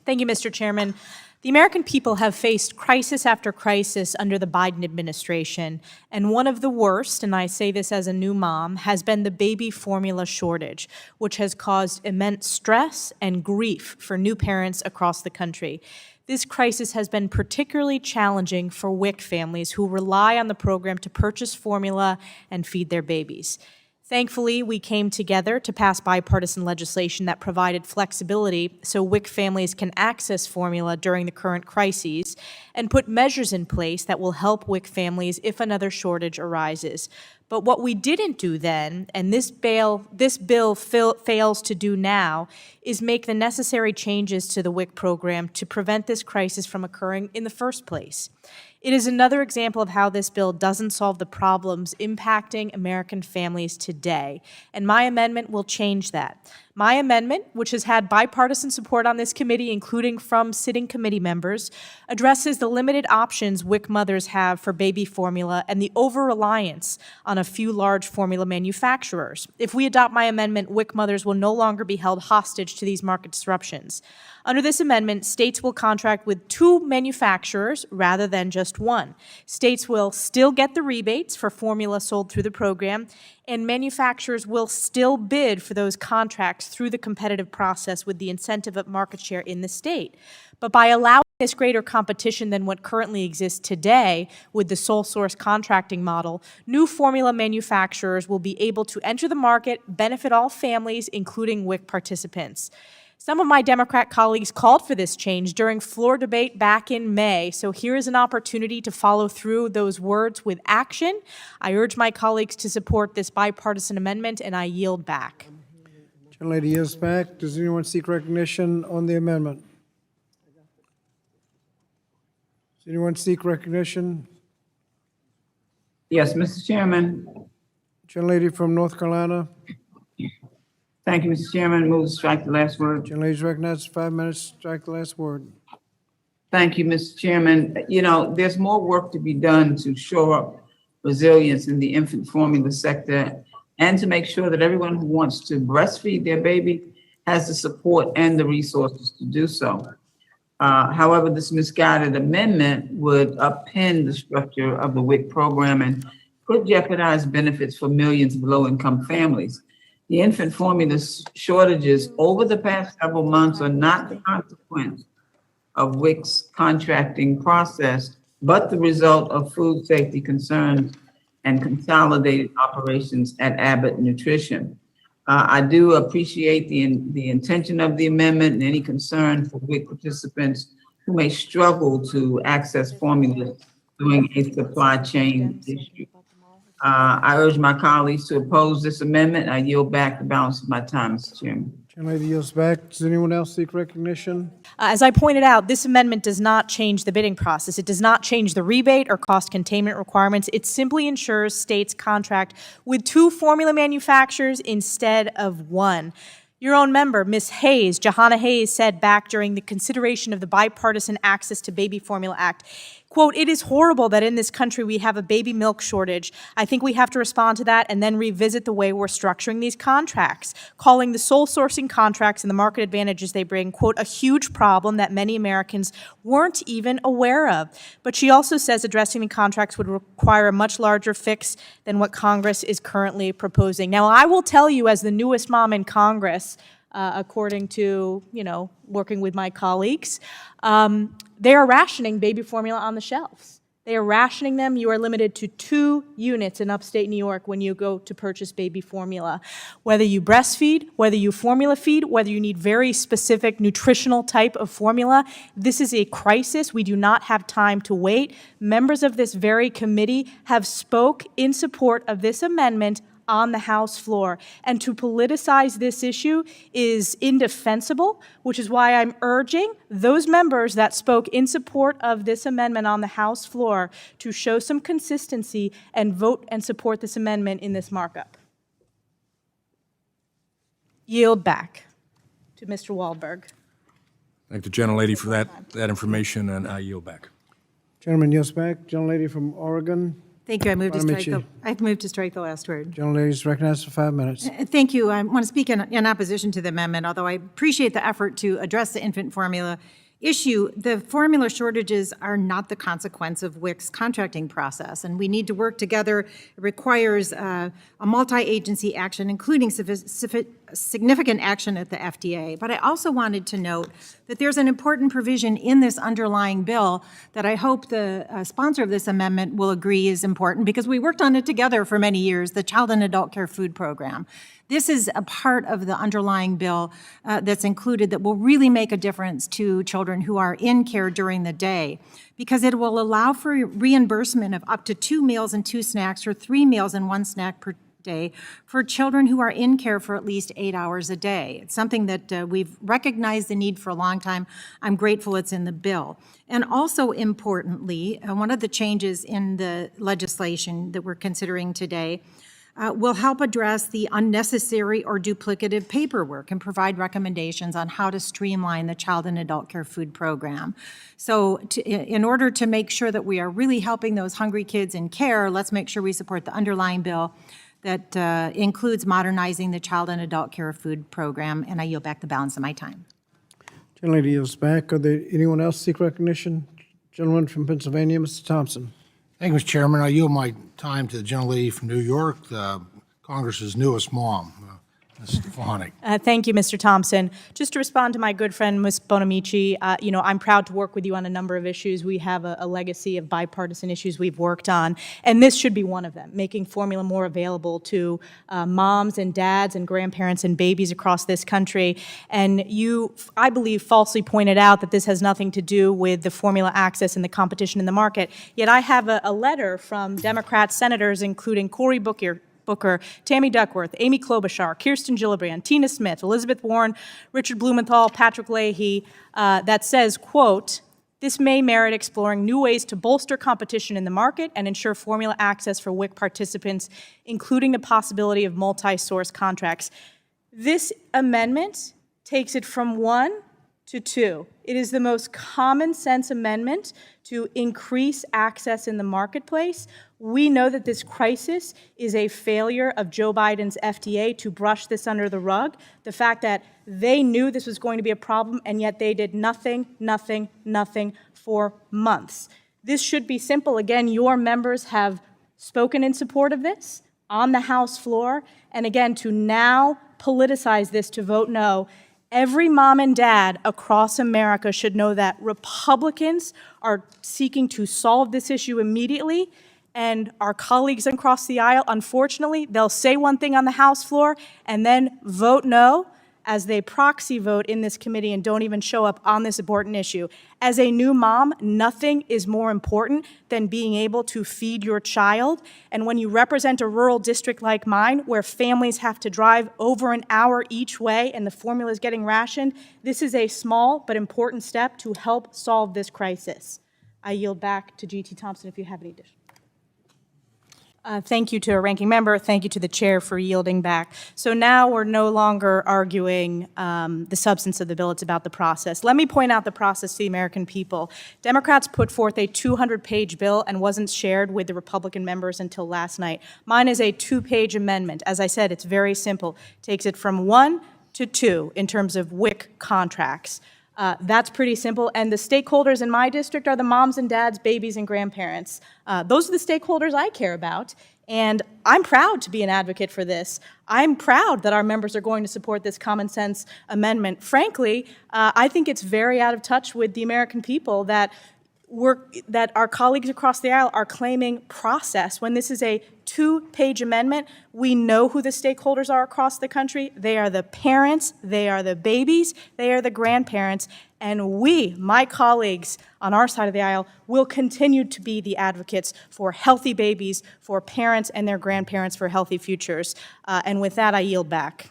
Thank you, Mr. Chairman. The American people have faced crisis after crisis under the Biden administration, and one of the worst, and I say this as a new mom, has been the baby formula shortage, which has caused immense stress and grief for new parents across the country. This crisis has been particularly challenging for WIC families who rely on the program to purchase formula and feed their babies. Thankfully, we came together to pass bipartisan legislation that provided flexibility so WIC families can access formula during the current crises and put measures in place that will help WIC families if another shortage arises. But what we didn't do then, and this bill fails to do now, is make the necessary changes to the WIC program to prevent this crisis from occurring in the first place. It is another example of how this bill doesn't solve the problems impacting American families today, and my amendment will change that. My amendment, which has had bipartisan support on this committee, including from sitting committee members, addresses the limited options WIC mothers have for baby formula and the over-reliance on a few large formula manufacturers. If we adopt my amendment, WIC mothers will no longer be held hostage to these market disruptions. Under this amendment, states will contract with 2 manufacturers rather than just 1. States will still get the rebates for formula sold through the program, and manufacturers will still bid for those contracts through the competitive process with the incentive of market share in the state. But by allowing this greater competition than what currently exists today with the sole source contracting model, new formula manufacturers will be able to enter the market, benefit all families, including WIC participants. Some of my Democrat colleagues called for this change during floor debate back in May, so here is an opportunity to follow through those words with action. I urge my colleagues to support this bipartisan amendment, and I yield back. Gentlelady yields back. Does anyone seek recognition on the amendment? Does anyone seek recognition? Yes, Mr. Chairman. Gentlelady from North Carolina. Thank you, Mr. Chairman. Move to strike the last word. Gentlelady's recognized 5 minutes. Strike the last word. Thank you, Mr. Chairman. You know, there's more work to be done to shore up resilience in the infant formula sector and to make sure that everyone who wants to breastfeed their baby has the support and the resources to do so. However, this misguided amendment would upend the structure of the WIC program and could jeopardize benefits for millions of low-income families. The infant formula shortages over the past several months are not the consequence of WIC's contracting process, but the result of food safety concerns and consolidated operations at Abbott Nutrition. I do appreciate the intention of the amendment and any concern for WIC participants who may struggle to access formula during a supply chain issue. I urge my colleagues to oppose this amendment. I yield back the balance of my time, Mr. Chairman. Gentlelady yields back. Does anyone else seek recognition? As I pointed out, this amendment does not change the bidding process. It does not change the rebate or cost containment requirements. It simply ensures states contract with 2 formula manufacturers instead of 1. Your own member, Ms. Hayes, Johanna Hayes, said back during the consideration of the Bipartisan Access to Baby Formula Act, quote, "It is horrible that in this country we have a baby milk shortage. I think we have to respond to that and then revisit the way we're structuring these contracts, calling the sole sourcing contracts and the market advantages they bring, quote, a huge problem that many Americans weren't even aware of." But she also says addressing the contracts would require a much larger fix than what Congress is currently proposing. Now, I will tell you, as the newest mom in Congress, according to, working with my colleagues, they are rationing baby formula on the shelves. They are rationing them. You are limited to 2 units in upstate New York when you go to purchase baby formula. Whether you breastfeed, whether you formula feed, whether you need very specific nutritional type of formula, this is a crisis. We do not have time to wait. Members of this very committee have spoke in support of this amendment on the House floor. And to politicize this issue is indefensible, which is why I'm urging those members that spoke in support of this amendment on the House floor to show some consistency and vote and support this amendment in this markup. Yield back to Mr. Wahlberg. Thank the gentlelady for that information, and I yield back. Gentleman yields back. Gentlelady from Oregon, Thank you. I moved to strike Bonamici. I've moved to strike the last word. Gentlelady is recognized for 5 minutes. Thank you. I want to speak in opposition to the amendment, although I appreciate the effort to address the infant formula issue. The formula shortages are not the consequence of WIC's contracting process, and we need to work together. It requires a multi-agency action, including significant action at the FDA. But I also wanted to note that there's an important provision in this underlying bill that I hope the sponsor of this amendment will agree is important, because we worked on it together for many years, the Child and Adult Care Food Program. This is a part of the underlying bill that's included that will really make a difference to children who are in care during the day, because it will allow for reimbursement of up to 2 meals and 2 snacks, or 3 meals and 1 snack per day for children who are in care for at least 8 hours a day. It's something that we've recognized the need for a long time. I'm grateful it's in the bill. And also importantly, one of the changes in the legislation that we're considering today will help address the unnecessary or duplicative paperwork and provide recommendations on how to streamline the Child and Adult Care Food Program. So in order to make sure that we are really helping those hungry kids in care, let's make sure we support the underlying bill that includes modernizing the Child and Adult Care Food Program, and I yield back the balance of my time. Gentlelady yields back. Are there anyone else seek recognition? Gentleman from Pennsylvania, Mr. Thompson. Thank you, Mr. Chairman. I yield my time to the gentlelady from New York, Congress's newest mom, Ms. Stefanik. Thank you, Mr. Thompson. Just to respond to my good friend, Ms. Bonamici, I'm proud to work with you on a number of issues. We have a legacy of bipartisan issues we've worked on, and this should be one of them, making formula more available to moms and dads and grandparents and babies across this country. And you, I believe, falsely pointed out that this has nothing to do with the formula access and the competition in the market. Yet I have a letter from Democrat senators, including Cory Booker, Tammy Duckworth, Amy Klobuchar, Kirsten Gillibrand, Tina Smith, Elizabeth Warren, Richard Blumenthal, Patrick Leahy, that says, quote, "This may merit exploring new ways to bolster competition in the market and ensure formula access for WIC participants, including the possibility of multi-source contracts." This amendment takes it from 1 to 2. It is the most common sense amendment to increase access in the marketplace. We know that this crisis is a failure of Joe Biden's FDA to brush this under the rug. The fact that they knew this was going to be a problem, and yet they did nothing for months. This should be simple. Again, your members have spoken in support of this on the House floor. And again, to now politicize this to vote no, every mom and dad across America should know that Republicans are seeking to solve this issue immediately, and our colleagues across the aisle, unfortunately, they'll say one thing on the House floor and then vote no as they proxy vote in this committee and don't even show up on this important issue. As a new mom, nothing is more important than being able to feed your child. And when you represent a rural district like mine, where families have to drive over an hour each way and the formula is getting rationed, this is a small but important step to help solve this crisis. I yield back to G.T. Thompson if you have any additional. Thank you to our ranking member. Thank you to the chair for yielding back. So now we're no longer arguing the substance of the bill. It's about the process. Let me point out the process to the American people. Democrats put forth a 200-page bill and wasn't shared with the Republican members until last night. Mine is a 2-page amendment. As I said, it's very simple. Takes it from 1 to 2 in terms of WIC contracts. That's pretty simple. And the stakeholders in my district are the moms and dads, babies, and grandparents. Those are the stakeholders I care about. And I'm proud to be an advocate for this. I'm proud that our members are going to support this common sense amendment. Frankly, I think it's very out of touch with the American people that our colleagues across the aisle are claiming process when this is a 2-page amendment. We know who the stakeholders are across the country. They are the parents, they are the babies, they are the grandparents, and we, my colleagues on our side of the aisle, will continue to be the advocates for healthy babies, for parents and their grandparents, for healthy futures. And with that, I yield back.